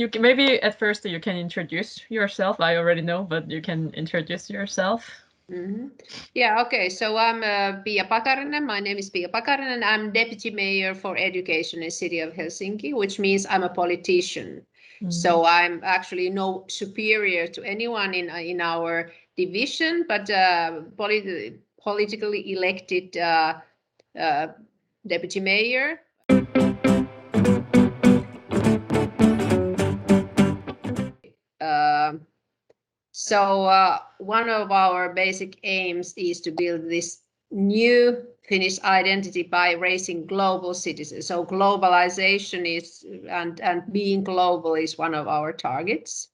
you can, maybe at first you can introduce yourself. I already know, but you can introduce yourself. Yeah, okay. So I'm Pia Pakarinen. My name is Pia Pakarinen. I'm Deputy Mayor for Education in the City of Helsinki, which means I'm a politician. So I'm actually no superior to anyone in our division, but politically elected Deputy Mayor. So one of our basic aims is to build this new Finnish identity by raising global citizens. So globalization is and being global is one of our targets.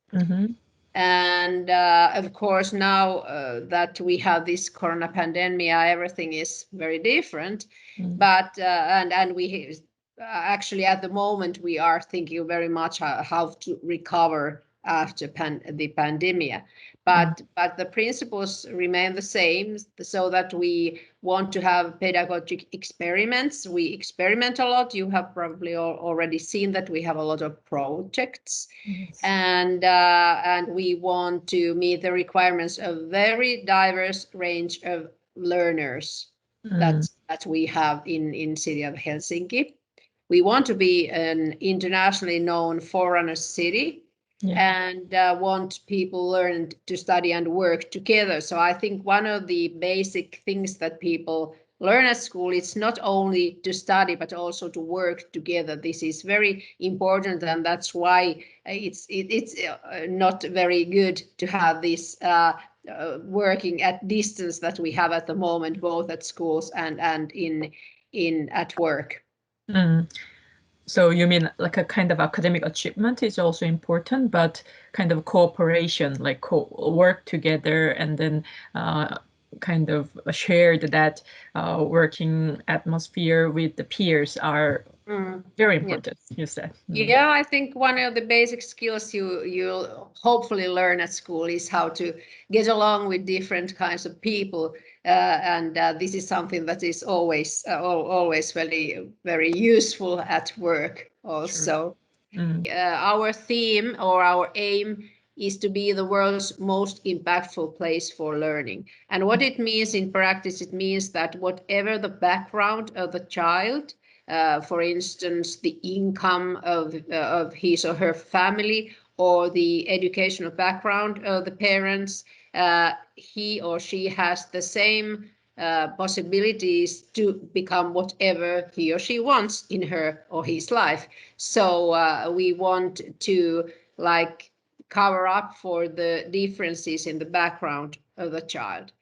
And of course, now that we have this corona pandemic, everything is very different. But and we actually at the moment we are thinking very much how to recover after the pandemic. But the principles remain the same, so that we want to have pedagogic experiments. We experiment a lot. You have probably already seen that we have a lot of projects. And we want to meet the requirements of very diverse range of learners that we have in city of Helsinki. We want to be an internationally known forerunner city. And want people learn to study and work together. So I think one of the basic things that people learn at school, it's not only to study, but also to work together. This is very important, and that's why it's not very good to have this working at distance that we have at the moment, both at schools and at work. So you mean like a kind of academic achievement is also important, but kind of cooperation, like work together, and then kind of shared that working atmosphere with the peers are very important, you said. Yeah, I think one of the basic skills you'll hopefully learn at school is how to get along with different kinds of people. And this is something that is always very, very useful at work also. Our theme or our aim is to be the world's most impactful place for learning. And what it means in practice, it means that whatever the background of the child, for instance, the income of his or her family, or the educational background of the parents, he or she has the same possibilities to become whatever he or she wants in her or his life. So we want to cover up for the differences in the background of the child.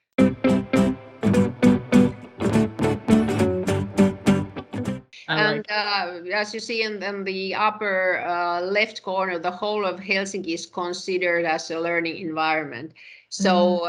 And as you see in the upper left corner, the whole of Helsinki is considered as a learning environment. So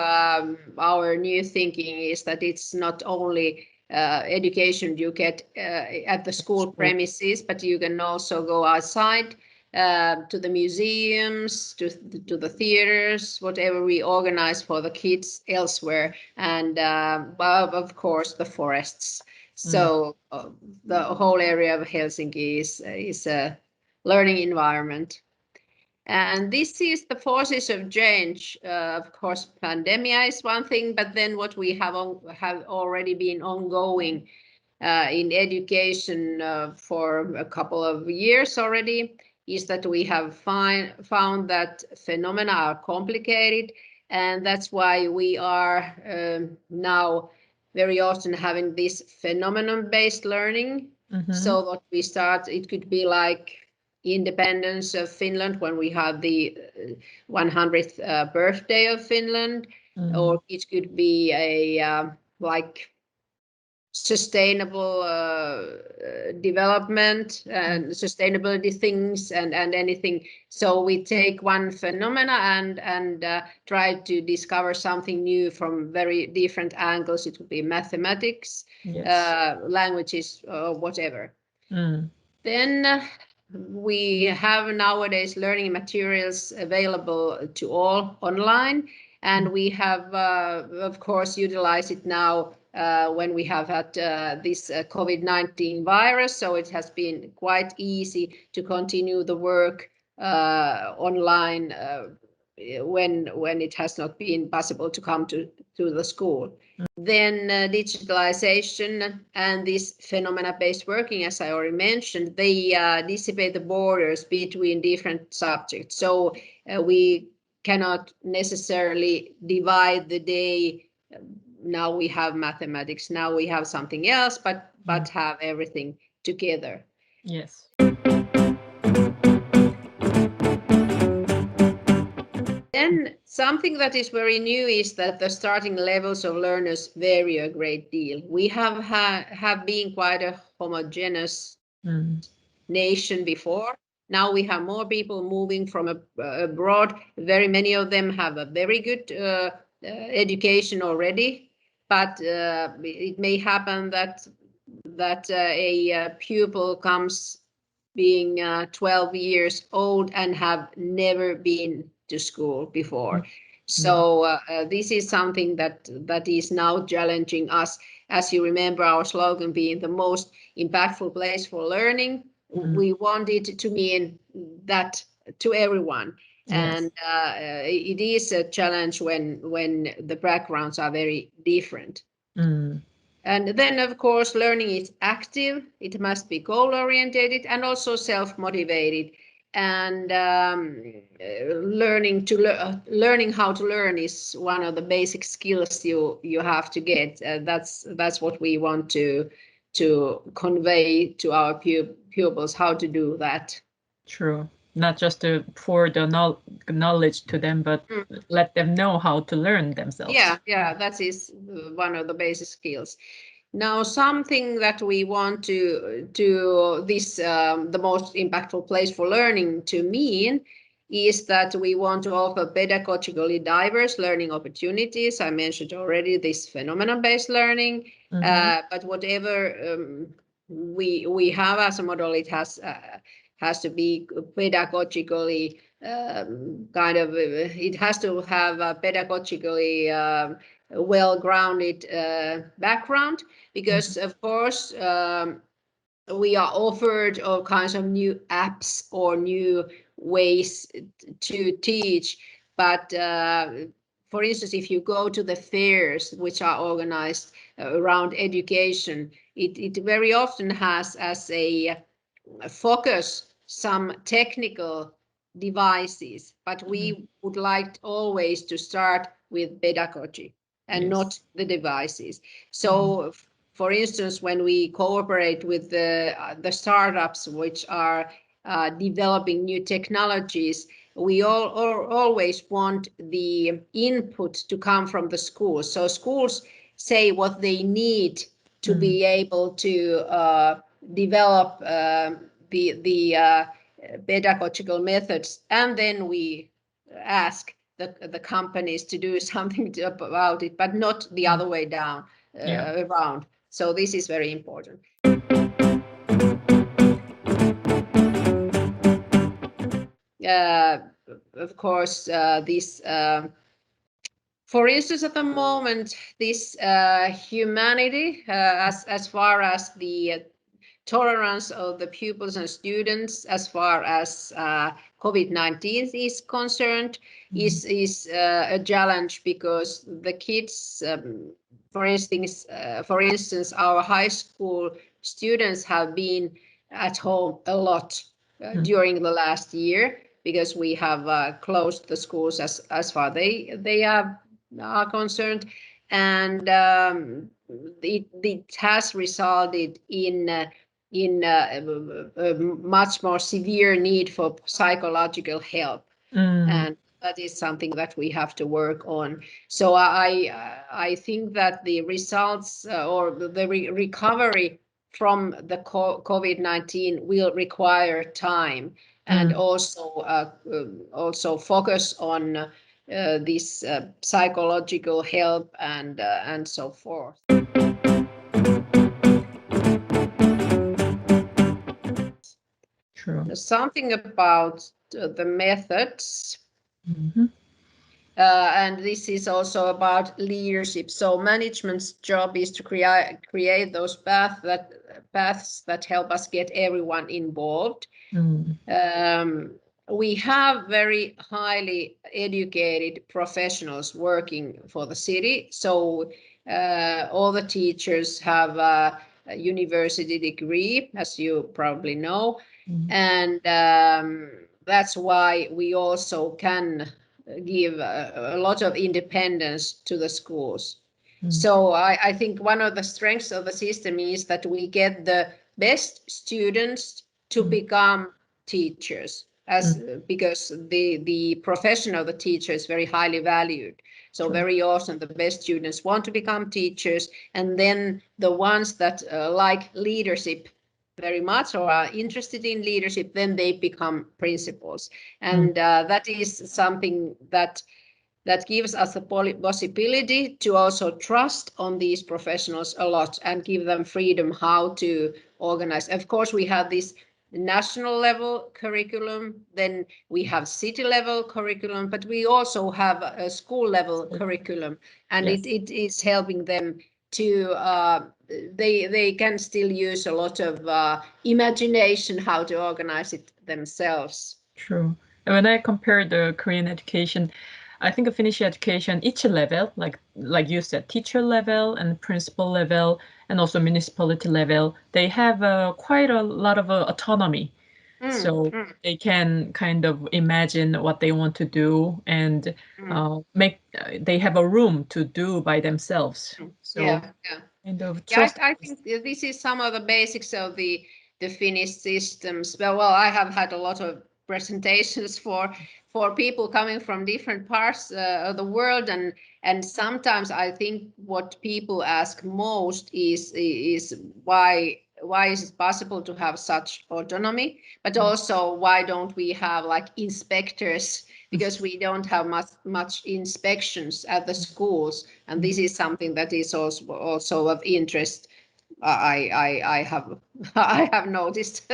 our new thinking is that it's not only education you get at the school premises, but you can also go outside to the museums, to the theaters, whatever we organize for the kids elsewhere, and of course the forests. So the whole area of Helsinki is a learning environment. And this is the forces of change. Of course, pandemic is one thing, but then what we have already been ongoing in education for a couple of years already is that we have found that phenomena are complicated, and that's why we are now very often having this phenomenon-based learning. So what we start, it could be like independence of Finland when we have the 100th birthday of Finland, or it could be a sustainable development and sustainability things and anything. So we take one phenomena and try to discover something new from very different angles. It would be mathematics, languages, whatever. Then we have nowadays learning materials available to all online, and we have of course utilized it now when we have had this COVID-19 virus. So it has been quite easy to continue the work online when it has not been possible to come to the school. Then digitalization and this phenomena-based working, as I already mentioned, they dissipate the borders between different subjects. So we cannot necessarily divide the day. Now we have mathematics, now we have something else, but have everything together. Yes. Then something that is very new is that the starting levels of learners vary a great deal. We have been quite a homogeneous nation before. Now we have more people moving from abroad. Very many of them have a very good education already, but it may happen that a pupil comes being 12 years old and have never been to school before. So this is something that is now challenging us. As you remember our slogan being the most impactful place for learning, we want it to mean that to everyone. Yes. And it is a challenge when the backgrounds are very different. And then, of course, learning is active. It must be goal-oriented and also self-motivated. And learning how to learn is one of the basic skills you have to get. That's what we want to convey to our pupils, how to do that. True. Not just to pour the knowledge to them, but let them know how to learn themselves. Yeah, that is one of the basic skills. Now, something that we want to this the most impactful place for learning to mean is that we want to offer pedagogically diverse learning opportunities. I mentioned already this phenomenon-based learning, but whatever we have as a model, it has to be pedagogically it has to have a pedagogically well-grounded background, because of course we are offered all kinds of new apps or new ways to teach, but for instance, if you go to the fairs which are organized around education, it very often has as a focus some technical devices, but we would like always to start with pedagogy and not the devices. So for instance, when we cooperate with the startups which are developing new technologies, we always want the input to come from the schools. So schools say what they need to be able to develop the pedagogical methods, and then we ask the companies to do something about it, but not the other way down around. So this is very important. Of course, this for instance, at the moment, this humanity, as far as the tolerance of the pupils and students, as far as COVID-19 is concerned, is a challenge, because the kids, for instance, our high school students have been at home a lot during the last year, because we have closed the schools as far they are concerned, and it has resulted in a much more severe need for psychological help, and that is something that we have to work on. So I think that the results or the recovery from the COVID-19 will require time, and also focus on this psychological help and so forth. True. Something about the methods. And this is also about leadership. So management's job is to create those paths that help us get everyone involved. we have very highly educated professionals working for the city. So all the teachers have a university degree, as you probably know. And that's why we also can give a lot of independence to the schools. So I think one of the strengths of the system is that we get the best students to become teachers, because the profession of the teacher is very highly valued. So very often the best students want to become teachers, and then the ones that like leadership very much or are interested in leadership, then they become principals. And that is something that gives us the possibility to also trust on these professionals a lot and give them freedom how to organize. Of course, we have this national level curriculum, then we have city level curriculum, but we also have a school level curriculum, and it is helping them to they can still use a lot of imagination how to organize it themselves. True. And when I compare the Korean education, I think of Finnish education, each level, like you said, teacher level and principal level, and also municipality level, they have quite a lot of autonomy. So they can kind of imagine what they want to do and they have a room to do by themselves. So kind of trust. I think this is some of the basics of the Finnish systems. Well, I have had a lot of presentations for people coming from different parts of the world, and sometimes I think what people ask most is why is it possible to have such autonomy, but also why don't we have like inspectors, because we don't have much inspections at the schools, and this is something that is also of interest. I have noticed.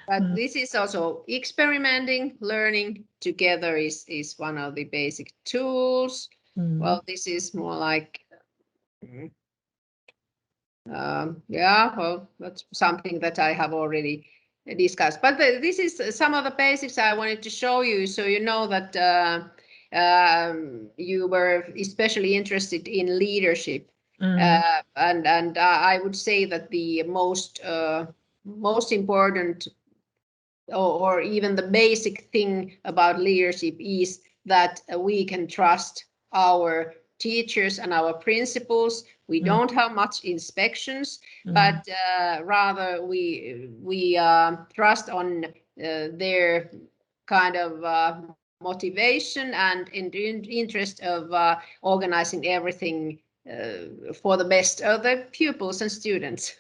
But this is also experimenting, learning together is one of the basic tools. Well, this is more like, well, that's something that I have already discussed. But this is some of the basics I wanted to show you, so you know that you were especially interested in leadership. And I would say that the most important or even the basic thing about leadership is that we can trust our teachers and our principals. We don't have much inspections, but rather we trust on their kind of motivation and in interest of organizing everything for the best of the pupils and students.